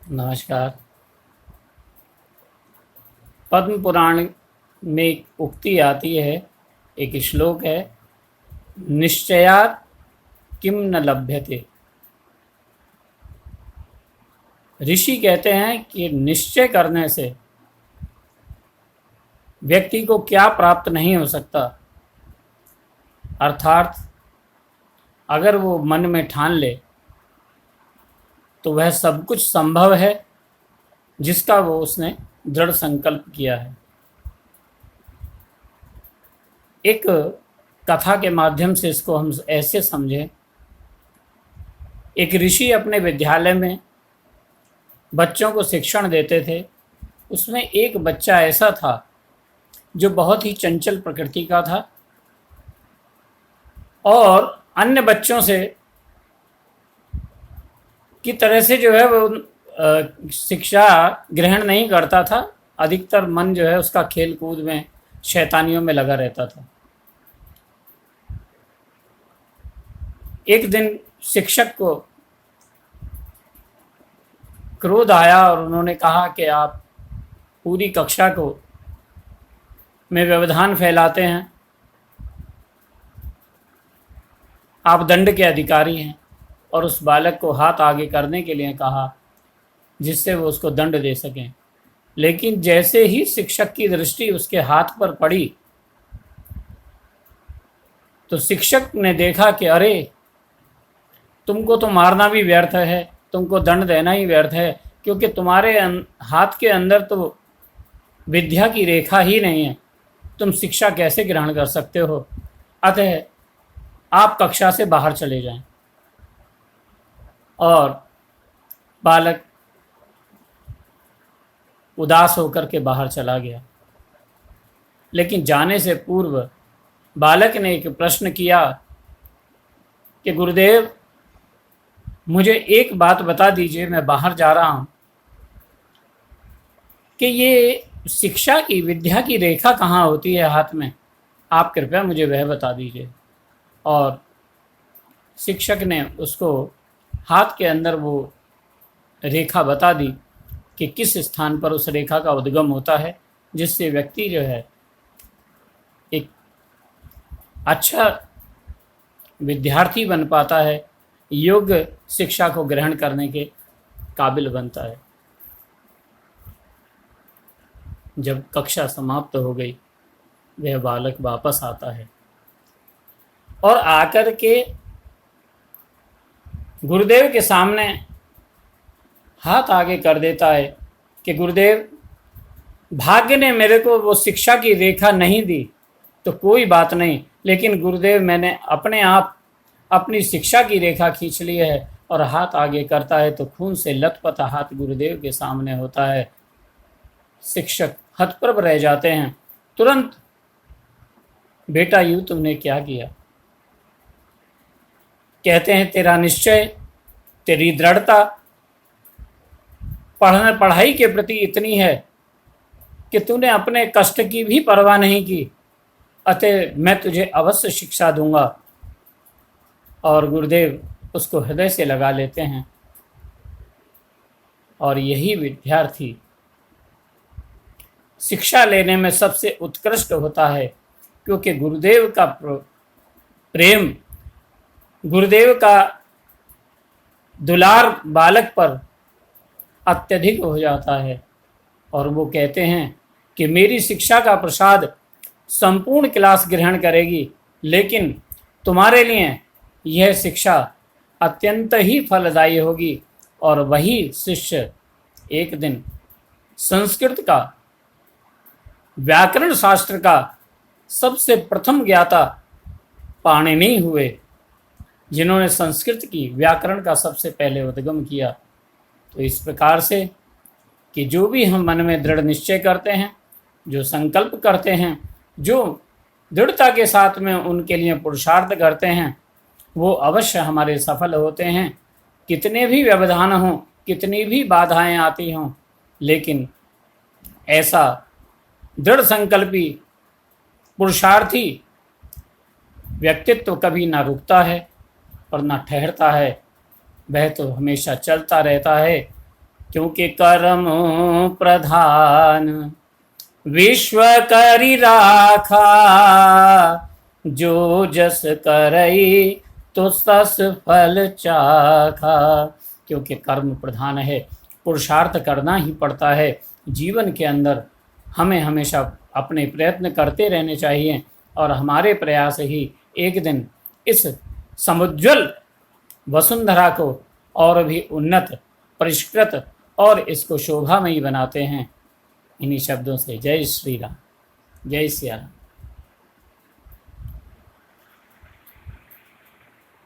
नमस्कार। पद्म पुराण में एक उक्ति आती है, एक श्लोक है, निश्चयात् किम न लभ्यते। ऋषि कहते हैं कि निश्चय करने से व्यक्ति को क्या प्राप्त नहीं हो सकता। अर्थात अगर वो मन में ठान ले तो वह सब कुछ संभव है जिसका वो उसने दृढ़ संकल्प किया है। एक कथा के माध्यम से इसको हम ऐसे समझें। एक ऋषि अपने विद्यालय में बच्चों को शिक्षण देते थे। उसमें एक बच्चा ऐसा था जो बहुत ही चंचल प्रकृति का था और अन्य बच्चों से की तरह से जो है वो शिक्षा ग्रहण नहीं करता था। अधिकतर मन जो है उसका खेल कूद में, शैतानियों में लगा रहता था। एक दिन शिक्षक को क्रोध आया और उन्होंने कहा कि आप पूरी कक्षा को में व्यवधान फैलाते हैं, आप दंड के अधिकारी हैं, और उस बालक को हाथ आगे करने के लिए कहा जिससे वो उसको दंड दे सकें। लेकिन जैसे ही शिक्षक की दृष्टि उसके हाथ पर पड़ी तो शिक्षक ने देखा कि अरे, तुमको तो मारना भी व्यर्थ है, तुमको दंड देना ही व्यर्थ है, क्योंकि तुम्हारे हाथ के अंदर तो विद्या की रेखा ही नहीं है, तुम शिक्षा कैसे ग्रहण कर सकते हो। अतः आप कक्षा से बाहर चले जाएं। और बालक उदास होकर के बाहर चला गया। लेकिन जाने से पूर्व बालक ने एक प्रश्न किया कि गुरुदेव, मुझे एक बात बता दीजिए, मैं बाहर जा रहा हूँ, कि ये शिक्षा की, विद्या की रेखा कहाँ होती है हाथ में, आप कृपया मुझे वह बता दीजिए। और शिक्षक ने उसको हाथ के अंदर वो रेखा बता दी कि किस स्थान पर उस रेखा का उद्गम होता है, जिससे व्यक्ति जो है एक अच्छा विद्यार्थी बन पाता है, योग्य शिक्षा को ग्रहण करने के काबिल बनता है। जब कक्षा समाप्त हो गई, वह बालक वापस आता है और आकर के गुरुदेव के सामने हाथ आगे कर देता है कि गुरुदेव, भाग्य ने मेरे को वो शिक्षा की रेखा नहीं दी तो कोई बात नहीं, लेकिन गुरुदेव, मैंने अपने आप अपनी शिक्षा की रेखा खींच ली है। और हाथ आगे करता है तो खून से लथपथ हाथ गुरुदेव के सामने होता है। शिक्षक हतप्रभ रह जाते हैं। तुरंत, बेटा, यूं तुमने क्या किया? कहते हैं, तेरा निश्चय, तेरी दृढ़ता पढ़ाई के प्रति इतनी है कि तूने अपने कष्ट की भी परवाह नहीं की, अतः मैं तुझे अवश्य शिक्षा दूंगा। और गुरुदेव उसको हृदय से लगा लेते हैं। और यही विद्यार्थी शिक्षा लेने में सबसे उत्कृष्ट होता है, क्योंकि गुरुदेव का प्रेम, गुरुदेव का दुलार बालक पर अत्यधिक हो जाता है। और वो कहते हैं कि मेरी शिक्षा का प्रसाद संपूर्ण क्लास ग्रहण करेगी, लेकिन तुम्हारे लिए यह शिक्षा अत्यंत ही फलदायी होगी। और वही शिष्य एक दिन संस्कृत का, व्याकरण शास्त्र का सबसे प्रथम ज्ञाता पाणिनि हुए, जिन्होंने संस्कृत की, व्याकरण का सबसे पहले उद्गम किया। तो इस प्रकार से कि जो भी हम मन में दृढ़ निश्चय करते हैं, जो संकल्प करते हैं, जो दृढ़ता के साथ में उनके लिए पुरुषार्थ करते हैं, वो अवश्य हमारे सफल होते हैं। कितने भी व्यवधान हों, कितनी भी बाधाएं आती हों, लेकिन ऐसा दृढ़ संकल्पी पुरुषार्थी व्यक्तित्व कभी ना रुकता है और ना ठहरता है। वह तो हमेशा चलता रहता है, क्योंकि कर्म प्रधान विश्व करि राखा, जो जस करई तो सस फल चाखा। क्योंकि कर्म प्रधान है, पुरुषार्थ करना ही पड़ता है जीवन के अंदर। हमें हमेशा अपने प्रयत्न करते रहने चाहिए और हमारे प्रयास ही एक दिन इस समुज्ज्वल वसुंधरा को और भी उन्नत, परिष्कृत और इसको शोभामयी बनाते हैं। इन्हीं शब्दों से जय श्री राम, जय सिया राम।